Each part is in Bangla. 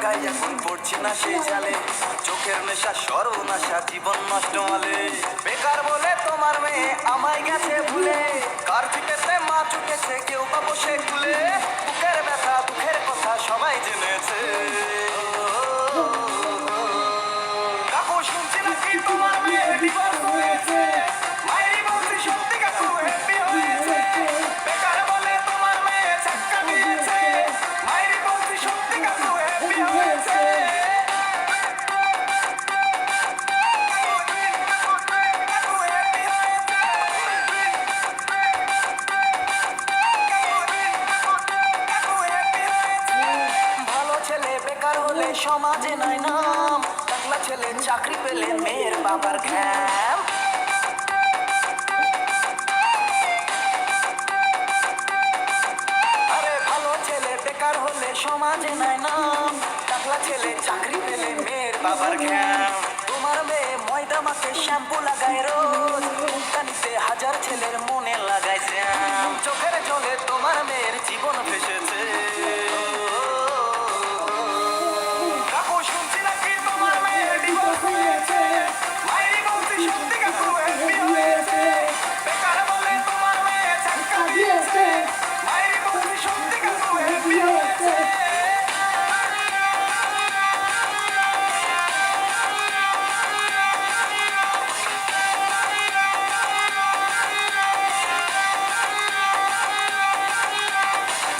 টাকায় এখন পড়ছি না সেই জালে, চোখের নেশা সর্বনাশা জীবন নষ্ট হলে। বেকার বলে তোমার মেয়ে আমায় গেছে ভুলে, কার চিঠেতে মা চুকেছে কেউ বা বসে খুলে, বুকের ব্যথা দুঃখের কথা সবাই জেনেছে। কাকু শুনছি নাকি তোমার মেয়ে ডিভোর্স হয়েছে, মায়েরই বলছি সত্যি কাকু হ্যাপি হয়েছে। বেকার বলে তোমার মেয়ে চাক্কা দিয়েছে, মায়েরই বলছি সত্যি কাকু হ্যাপি হয়েছে। ভালো ছেলে বেকার হলে সমাজে নাই নাম, টাকলা ছেলে চাকরি পেলে মেয়ের বাবার ঘ্যাম। আরে ভালো ছেলে বেকার হলে সমাজে নাই নাম, টাকলা ছেলে চাকরি পেলে মেয়ের বাবার ঘ্যাম। তোমার মেয়ে ময়দা মাখে শ্যাম্পু লাগায় রোজ, মুখখানিতে হাজার ছেলের মনে লাগায় জ্যাম। চোখের জলে তোমার মেয়ের জীবন ভেসেছে। কাকু শুনছি নাকি তোমার মেয়ে ডিভোর্স হয়েছে, মায়েরই বলছি সত্যি কাকু হ্যাপি হয়েছে। বেকার বলে তোমার মেয়ে চাক্কা দিয়েছে, মায়েরই বলছি সত্যি কাকু হ্যাপি হয়েছে।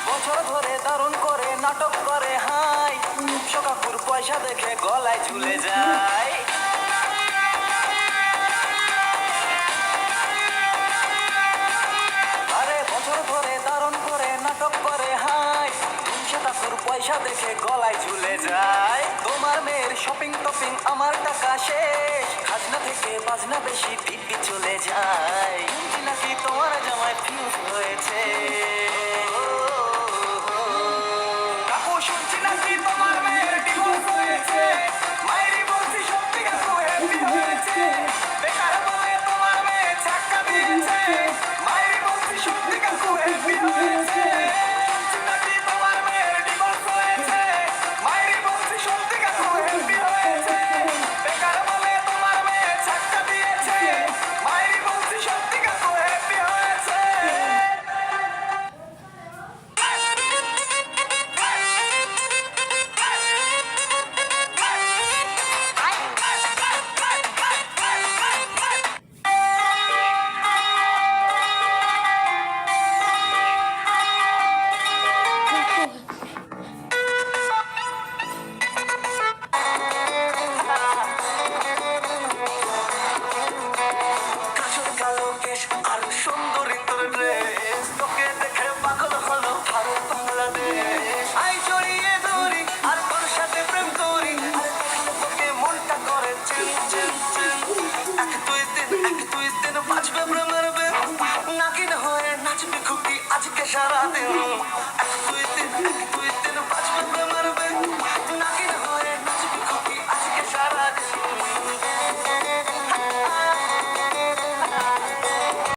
বছর ধরে দারুণ করে নাটক করে হাই, রূপসা কাকুর পয়সা দেখে গলায় ঝুলে যায়। আরে বছর ধরে দারুণ করে নাটক করে হাই, রূপসা কাকুর পয়সা দেখে গলায় ঝুলে যায়। তোমার মেয়ের শপিং টপিং আমার টাকা শেষ, খাজনা থেকে বাজনা বেশি দিব্যি চলে যায়।